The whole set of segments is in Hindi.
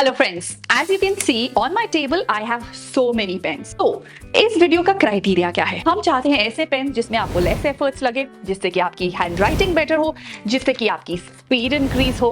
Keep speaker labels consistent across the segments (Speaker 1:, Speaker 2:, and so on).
Speaker 1: Hello friends, as you can see on my table I have so many pens. तो इस वीडियो का क्राइटेरिया क्या है? हम चाहते हैं ऐसे पेन जिसमें आपको लेस एफर्ट्स लगे, जिससे कि आपकी हैंड राइटिंग बेटर हो, जिससे कि आपकी स्पीड इंक्रीज हो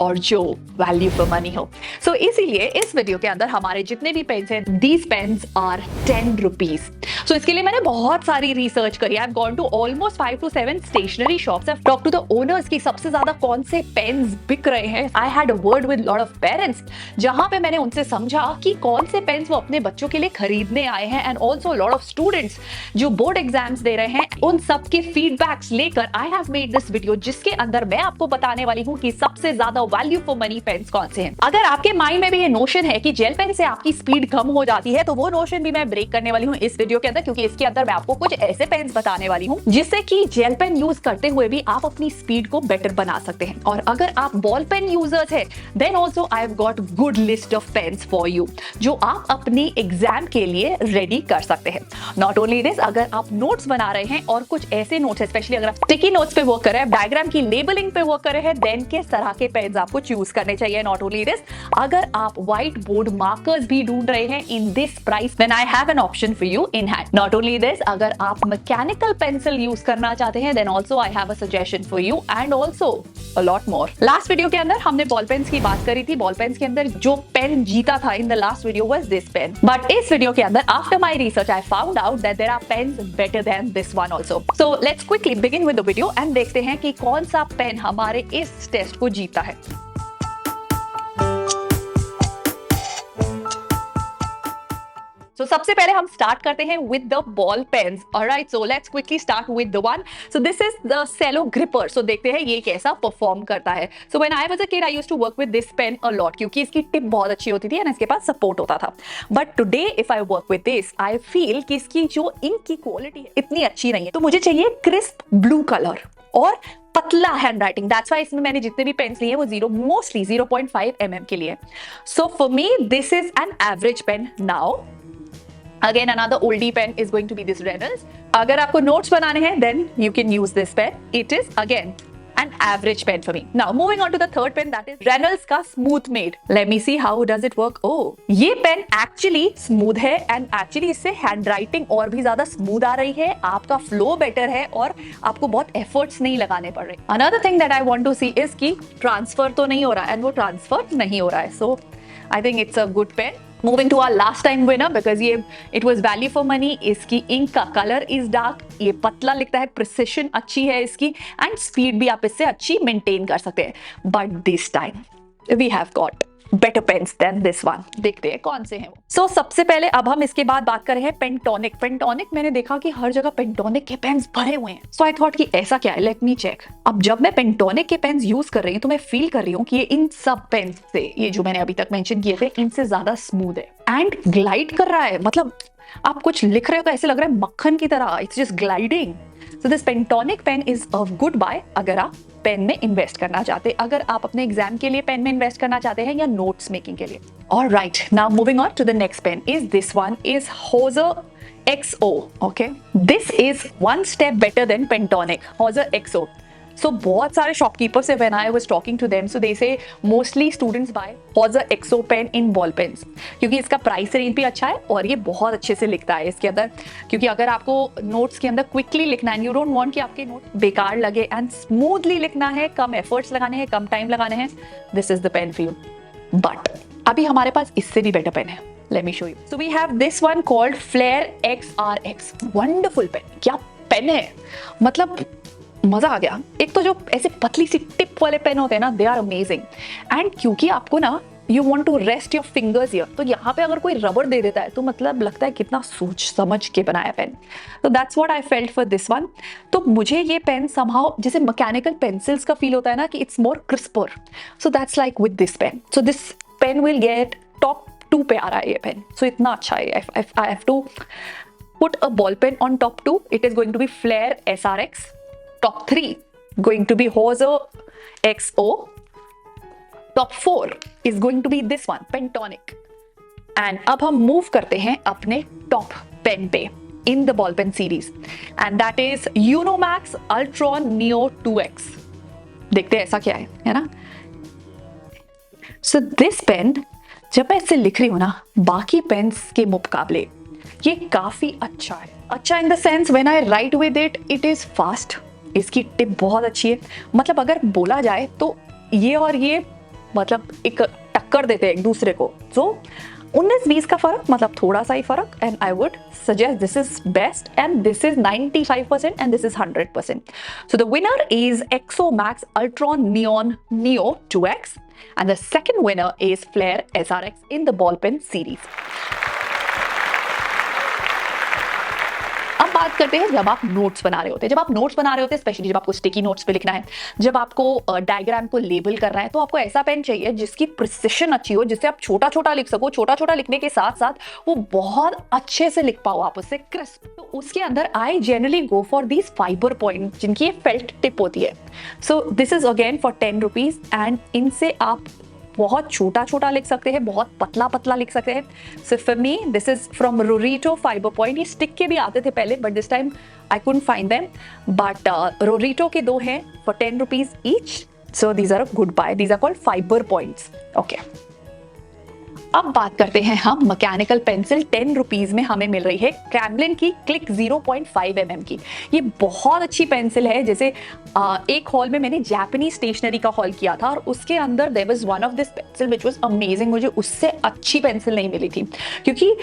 Speaker 1: और जो वैल्यू फॉर मनी हो। सो इसीलिए इस वीडियो के अंदर हमारे जितने भी पेन्स हैं, these pens are 10 rupees. So इसके लिए मैंने बहुत सारी रिसर्च करी। I have gone to almost 5 to 7 stationery shops. I have talk to the owners की सबसे ज्यादा कौन से पेन्स बिक रहे हैं। I had a word with lot of parents, जहां पे मैंने उनसे समझा कि कौन से पेन्स वो अपने बच्चों के लिए खरीदने आए हैं, and also lot of students जो बोर्ड एग्जाम्स दे रहे हैं, उन सब के फीडबैक्स लेकर I have made this video, जिसके अंदर मैं आपको बताने वाली हूँ कि सबसे ज्यादा वैल्यू फॉर मनी पेन्स कौन से हैं। अगर आपके माइंड में भी ये नोशन है कि जेल पेन से आपकी स्पीड कम हो जाती है, तो वो नोशन भी मैं ब्रेक करने वाली हूँ इस वीडियो के अंदर, क्योंकि इसके अंदर मैं आपको कुछ ऐसे पेन्स बताने वाली हूँ जिससे कि जेल पेन यूज करते हुए भी आप अपनी स्पीड को बेटर बना सकते हैं। और अगर आप बॉल पेन यूजर्स हैं, then also I have got good list of pens for you, जो आप अपनी एग्जाम के लिए रेडी कर सकते हैं। नॉट ओनली दिस, अगर आप नोट्स बना रहे हैं और कुछ ऐसे नोट्स, स्पेशली अगर आप स्टिकी नोट्स पे वर्क कर रहे हैं, डायग्राम की लेबलिंग पे वर्क कर रहे हैं, देन किस तरह के पेन्स आपको चूज करने चाहिए। नॉट ओनली दिस, अगर आप व्हाइट बोर्ड मार्कर्स भी ढूंढ रहे हैं in this price, then I have an option for you in hand. Not only this, अगर आप मैकेनिकल पेंसिल यूज करना चाहते हैं, then also I have a suggestion for you, and also a lot more. Last video के अंदर हमने बॉल पेन्स की बात करी थी। बॉल पेन्स के अंदर जो पेन जीता था in the last video was this pen, but इस वीडियो के अंदर after my research I found out that there are pens better than this one also. So let's quickly begin with the video and देखते हैं कि कौन सा पेन हमारे इस टेस्ट को जीता है। So, सबसे पहले हम स्टार्ट करते हैं with the ball pens. Alright, so let's quickly start with the one. So this is the cello gripper. So देखते हैं ये कैसा परफॉर्म करता है। So when I was a kid, I used to work with this pen a lot, क्योंकि इसकी टिप बहुत अच्छी होती थी और इसके पास सपोर्ट होता था। But today if I work with this, I feel कि इसकी जो इंक की क्वालिटी है इतनी अच्छी नहीं है। तो मुझे चाहिए क्रिस्प ब्लू कलर और पतला हैंड राइटिंग। दैट्स व्हाई इसमें मैंने जितने भी पेन्स लिए हैं वो मोस्टली 0.5 mm के लिए। So for me, this is an average pen now. Again, another oldie pen is going to be this Reynolds. अगर आपको notes बनाने हैं, then you can use this pen. It is again an average pen for me. Now, moving on to the third pen, that is Reynolds का Smooth Made. Let me see how does it work. Oh, ये pen actually smooth है, and actually इससे handwriting और भी ज़्यादा smooth आ रही है, आपका flow better है और आपको बहुत efforts नहीं लगाने पड़ रहे। Another thing that I want to see is कि transfer तो नहीं हो रहा है, and वो transfer नहीं हो रहा है. So, I think it's a good pen. Moving to our last time winner, because ये it was value for money. इसकी इंक का कलर इज डार्क, ये पतला लिखता है, प्रिसिशन अच्छी है इसकी, एंड स्पीड भी आप इससे अच्छी मेंटेन कर सकते हैं। But this time we have got better pens than this one. देखते हैं कौन से हैं वो। सो सबसे पहले अब हम इसके बाद बात कर रहे हैं पेंटोनिक। पेंटोनिक मैंने देखा कि हर जगह पेंटोनिक के पेन्स भरे हुए हैं। सो आई थॉट कि ऐसा क्या है, लेट मी चेक। अब जब मैं पेंटोनिक के पेन्स यूज कर रही हूँ, तो मैं फील कर रही हूँ कि ये इन सब पेन्स से, ये जो मैंने अभी तक मेंशन किए थे, इनसे ज्यादा स्मूथ है एंड ग्लाइड कर रहा है। मतलब आप कुछ लिख रहे हो तो ऐसे लग रहा है मक्खन की तरह, it's just gliding. So this Pentonic pen is a good buy अगर आप पेन में इन्वेस्ट करना चाहते हैं, अगर आप अपने एग्जाम के लिए पेन में इन्वेस्ट करना चाहते हैं या नोट्स मेकिंग के लिए। Alright, now moving on to the next pen is this one is Hauser XO. Okay, this is one step better than Pentonic. Hauser XO. So बहुत सारे शॉपकीपर्स से when I was talking to them, so they say mostly students buy Hauser XO pen in ball pens, क्योंकि इसका प्राइस रेंज भी अच्छा है और ये बहुत अच्छे से लिखता है इसके अंदर। क्योंकि अगर आपको नोट्स के अंदर क्विकली लिखना है, यू डोंट वांट कि आपके नोट बेकार लगे एंड स्मूथली लिखना है, कम एफर्ट्स लगाने हैं, कम टाइम लगाने हैं, this is the pen for you. But अभी हमारे पास इससे भी बेटर पेन है। Let me show you. So we have this one called Flair XRX. Wonderful pen. क्या पेन है, मतलब मजा आ गया। एक तो जो ऐसे पतली सी टिप वाले पेन होते हैं ना, दे आर अमेजिंग। एंड क्योंकि आपको ना you want to rest your fingers here, तो यहाँ पे अगर कोई रबड़ दे देता है तो मतलब लगता है कितना सोच समझ के बनाया पेन। तो that's what I felt for this one. तो मुझे ये पेन समहाउ जैसे मैकेनिकल पेंसिल्स का फील होता है ना, कि it's more crisper. So that's like with this pen. So this pen will get top 2 पे आ रहा है ये पेन। सो इतना अच्छा है। I have to put a ball pen on top 2, it is going to be Flair SRX. Top 3 going to be Hauser XO. Top 4 is going to be this one, Pentonic. And अब हम मूव करते हैं अपने टॉप पेन पे in the ball pen series, and that is Unomax Ultron Neo 2X. देखते हैं ऐसा क्या है ना। So this pen जब मैं इससे लिख रही हूँ ना, बाकी पेन्स के मुकाबले ये काफी अच्छा है। अच्छा in the sense when I right with it is fast. इसकी टिप बहुत अच्छी है, मतलब अगर बोला जाए तो ये और ये मतलब एक टक्कर देते हैं एक दूसरे को। सो 19-20 का फर्क, मतलब थोड़ा सा ही फर्क, and I would suggest this is best and this is 95% and this is 100%। So the winner is XO max Ultron neon neo 2X and the second winner is Flair SRX in the ball pen series। अब बात करते हैं जब आप नोट्स बना रहे होते हैं। जब आप नोट्स बना रहे होते हैं, स्पेशली जब आपको स्टिकी नोट्स पे लिखना है, जब आपको डायग्राम को लेबल करना है, तो आपको ऐसा पेन चाहिए जिसकी प्रिसिशन अच्छी हो, जिससे आप छोटा छोटा लिख सको। छोटा छोटा लिखने के साथ साथ वो बहुत अच्छे से लिख पाओ आप उससे क्रिस्प। तो उसके अंदर I generally go for these fibre point जिनकी फेल्ट टिप होती है। सो this is again for 10 rupees and इनसे आप बहुत छोटा छोटा लिख सकते हैं, बहुत पतला पतला लिख सकते हैं। So for me this is from Rorito fiber point. ये स्टिक के भी आते थे पहले, but this time I couldn't find them, but Rorito के 2 हैं for 10 rupees each. So these are a good buy, these are called fiber points. Okay, अब बात करते हैं हम मैकेनिकल पेंसिल। 10 रुपीज में हमें मिल रही है कैमलिन की क्लिक 0.5 mm की। ये बहुत अच्छी पेंसिल है। जैसे एक हॉल में मैंने जापानीज स्टेशनरी का हॉल किया था और उसके अंदर there was one of this pencil which was amazing. मुझे उससे अच्छी पेंसिल नहीं मिली थी, क्योंकि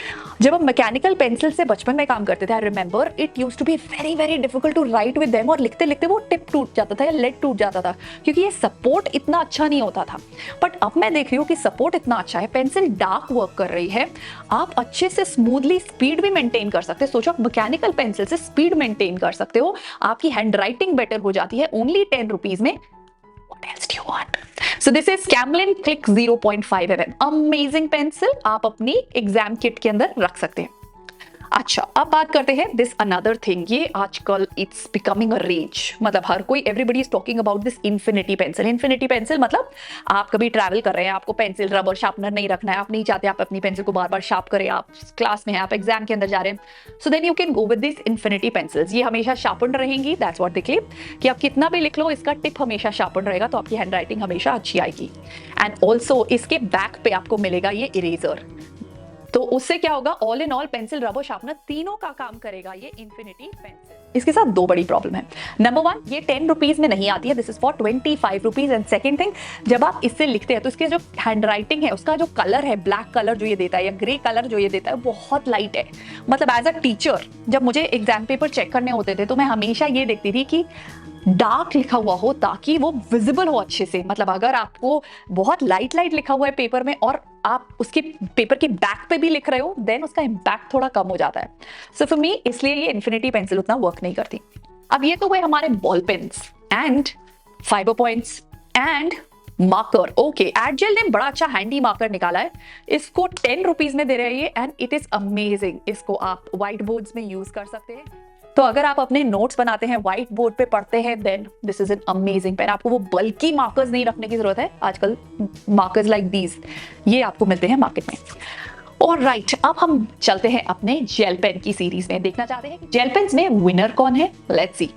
Speaker 1: जब हम मैकेनिकल पेंसिल से बचपन में काम करते थे, I remember it used to be very very difficult to write with them, और लिखते लिखते वो टिप टूट जाता था या लेड टूट जाता था, क्योंकि ये सपोर्ट इतना अच्छा नहीं होता था। बट अब मैं देख रही हूँ कि सपोर्ट इतना अच्छा है, पेंसिल डार्क वर्क कर रही है, आप अच्छे से स्मूथली स्पीड भी मेंटेन कर सकते हैं। सोचो आप मैकेनिकल पेंसिल से स्पीड मेंटेन कर सकते हो, आपकी हैंड राइटिंग बेटर हो जाती है ओनली 10 रुपीज में। What else do you want? So this is Camlin Click 0.5 mm, amazing pencil, आप अपनी एग्जाम किट के अंदर रख सकते हैं। अच्छा, अब बात करते हैं दिस अनदर थिंग। ये आजकल इट्स बिकमिंग अ रेंज, मतलब हर कोई, everybody is talking about this infinity pencil. Infinity pencil मतलब आप कभी ट्रैवल कर रहे हैं, आपको पेंसिल रबर शार्पनर नहीं रखना है, आप नहीं चाहते आप अपनी पेंसिल को बार बार शार्प करें, आप क्लास में हैं, आप एग्जाम के अंदर जा रहे हैं, so then you can go with this infinity pencils. ये हमेशा शार्पन रहेंगी, दैट्स व्हाट दे क्लेम, कि आप कितना भी लिख लो इसका टिप हमेशा शार्पन रहेगा, तो आपकी हैंड राइटिंग हमेशा अच्छी आएगी। एंड ऑल्सो इसके बैक पे आपको मिलेगा ये इरेजर, तो उससे क्या होगा, all in all pencil rubber sharpener तीनों का काम करेगा ये इन्फिनिटी पेंसिल। इसके साथ 2 बड़ी प्रॉब्लम है। नंबर 1, ये 10 रुपीज में नहीं आती है, this is for 25 rupees. And second thing, जब आप इससे लिखते हैं तो इसके जो हैंड राइटिंग है, उसका जो कलर है, ब्लैक कलर जो ये देता है या ग्रे कलर जो ये देता है, बहुत लाइट है। मतलब एज अ टीचर जब मुझे एग्जाम पेपर चेक करने होते थे, तो मैं हमेशा ये देखती थी कि डार्क लिखा हुआ हो ताकि वो विजिबल हो अच्छे से। मतलब अगर आपको बहुत लाइट लाइट लिखा हुआ है पेपर में और आप उसके पेपर के बैक पे भी लिख रहे हो, देन उसका इम्पैक्ट थोड़ा कम हो जाता है। सो फॉर मी इसलिए ये इन्फिनिटी पेंसिल उतना वर्क नहीं करती। अब ये तो हुए हमारे ball pens and fiber points and marker. Okay, Addgel ने बड़ा अच्छा हैंडी मार्कर निकाला है, इसको 10 रुपीज में दे रहे हैं ये, एंड इट इज अमेजिंग। इसको आप व्हाइट बोर्ड्स में यूज कर सकते हैं। तो अगर आप अपने नोट्स बनाते हैं, व्हाइट बोर्ड पे पढ़ते हैं, then this is an amazing pen. आपको वो बल्कि मार्कर्स नहीं रखने की जरूरत है, आजकल मार्कर्स लाइक दीज ये आपको मिलते हैं मार्केट में। और राइट, अब हम चलते हैं अपने जेल पेन की सीरीज में। देखना चाहते हैं जेल पेन्स में विनर कौन है, लेट्स सी।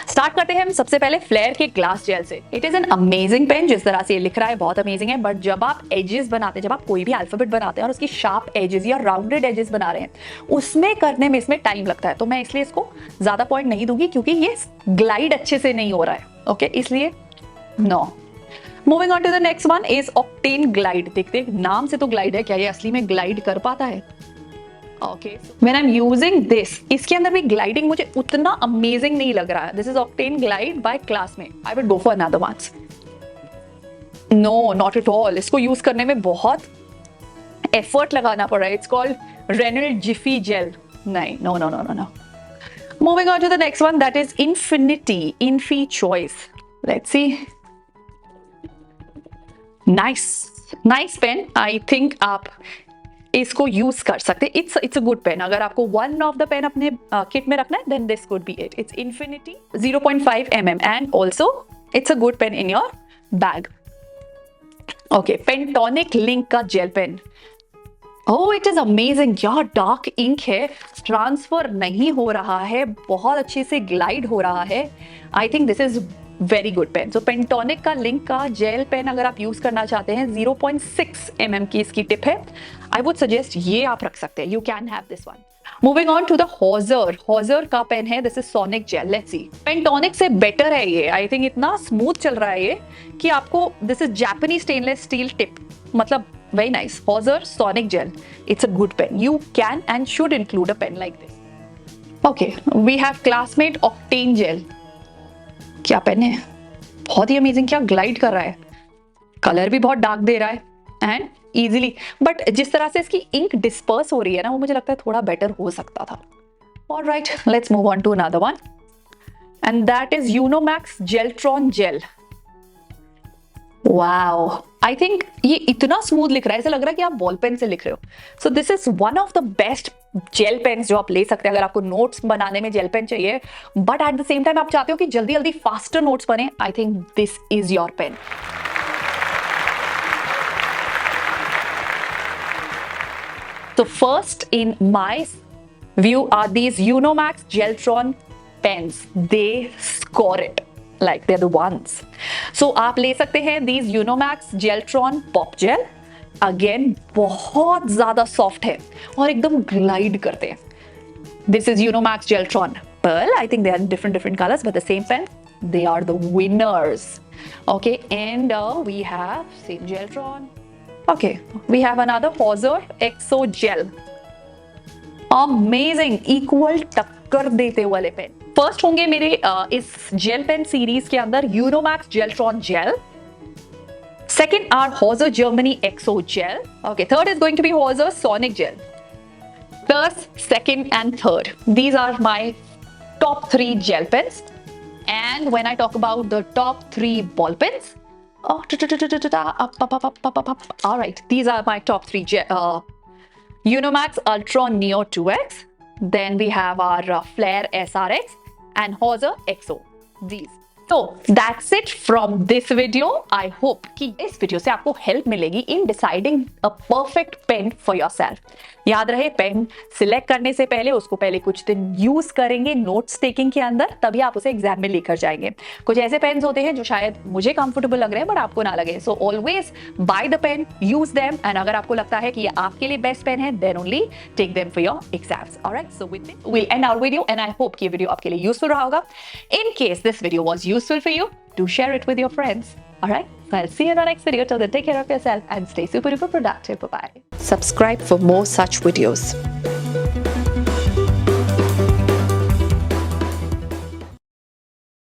Speaker 1: स्टार्ट करते हैं हम सबसे पहले फ्लेयर के ग्लास जेल से। It is an amazing pen, जिस तरह से ये लिख रहा है बहुत अमेजिंग है, बट जब आप एजेस बनाते हैं, जब आप कोई भी अल्फाबेट बनाते हैं और उसकी शार्प एजेस या राउंडेड एजेस बना रहे हैं, उसमें करने में इसमें टाइम लगता है, तो मैं इसलिए इसको ज्यादा पॉइंट नहीं दूंगी, क्योंकि ये ग्लाइड अच्छे से नहीं हो रहा है। ओके, इसलिए no. Moving on to the next one is Octane Glide. देखते नाम से तो ग्लाइड है, क्या ये असली में ग्लाइड कर पाता है? Okay, when I am using this, इसके अंदर भी ग्लाइडिंग मुझे उतना अमेजिंग नहीं लग रहा है। This is Octane glide by Classmate. I will go for another ones. No, not at all. इसको यूज करने में बहुत एफर्ट लगाना पड़ रहा है। It's called Reynolds Jiffy gel. नहीं, no no no no no. Moving on to the next one, that is Infinity Infy choice. Let's see. Nice pen. I think आप इसको यूज कर सकते हैं। It's a good pen. अगर आपको वन ऑफ द पेन अपने किट में रखना है, then this could be it. It's Infinity 0.5 mm and also it's a good pen in your bag. Okay, Pentonic link का gel pen. Oh, it is amazing यार। डार्क इंक है, ट्रांसफर नहीं हो रहा है, बहुत अच्छे से ग्लाइड हो रहा है। I think this is very good pen. So Pentonic का लिंक का जेल पेन अगर आप यूज करना चाहते हैं, 0.6 mm की इसकी टिप है, आई वुड सजेस्ट ये आप रख सकते हैं, you can have this one. Moving on to the Hauser, Hauser का पेन है, this is Sonic gel, let's see. Pentonic से बेटर है ये, आई थिंक इतना स्मूथ चल रहा है ये कि आपको, this is Japanese stainless steel tip, मतलब very nice. Hauser Sonic Gel. It's a good pen. You can and should include a pen like this. Okay, we have Classmate Octane Gel. क्या पेन है, बहुत ही अमेजिंग, क्या ग्लाइड कर रहा है, कलर भी बहुत डार्क दे रहा है एंड इजीली, बट जिस तरह से इसकी इंक डिस्पर्स हो रही है ना, वो मुझे लगता है थोड़ा बेटर हो सकता था। Alright, let's move on to another one and that is Unomax Geltron gel. Wow, I think ये इतना स्मूथ लिख रहा है, ऐसा लग रहा है कि आप बॉल पेन से लिख रहे हो। So this is one of the best gel pens जो आप ले सकते हैं अगर आपको नोट्स बनाने में जेल पेन चाहिए, but at the same time आप चाहते हो कि जल्दी जल्दी फास्टर नोट्स बने, I think this is your pen. So first in my view are these Unomax Geltron pens. They score it. Like they're the ones. So आप ले सकते हैं these Unomax Geltron Pop Gel. Again बहुत ज़्यादा soft है और एकदम glide करते हैं. This is Unomax Geltron Pearl. I think they are in different colors, but the same pen. They are the winners. Okay, and we have same Geltron. Okay, we have another Hauser Exo Gel. Amazing, equal टक्कर देते वाले पेन। फर्स्ट होंगे मेरे इस जेल पेन सीरीज के अंदर Unomax Geltron gel. Second are Hauser Germany Exo Gel. Okay, third is going to be Hauser Sonic Gel. First, second, and third. These are my top 3 gel pens. And when I talk about the top 3 ball pens, all right, these are my top 3 Unomax Ultron Neo 2X. Then we have our Flare SRX and Hauser Exo. These. So that's it from this video. I hope कि इस वीडियो से आपको हेल्प मिलेगी in deciding a perfect pen for yourself. याद रहे, पेन सिलेक्ट करने से पहले उसको पहले कुछ दिन यूज करेंगे नोट्स टेकिंग के अंदर, तभी आप उसे एग्जाम में लेकर जाएंगे। कुछ ऐसे पेन्स होते हैं जो शायद मुझे कंफर्टेबल लग रहे हैं बट आपको ना लगे, so always buy the pen, use them, and अगर आपको लगता है कि ये आपके लिए बेस्ट पेन है, then only take them for your exams. Alright, so with this we end our video and I hope कि ये वीडियो आपके लिए यूजफुल रहा होगा। In case this video was useful for you, do share it with your friends. All right, so I'll see you in our next video. Till then, take care of yourself and stay super duper productive. Bye bye. Subscribe for more such videos.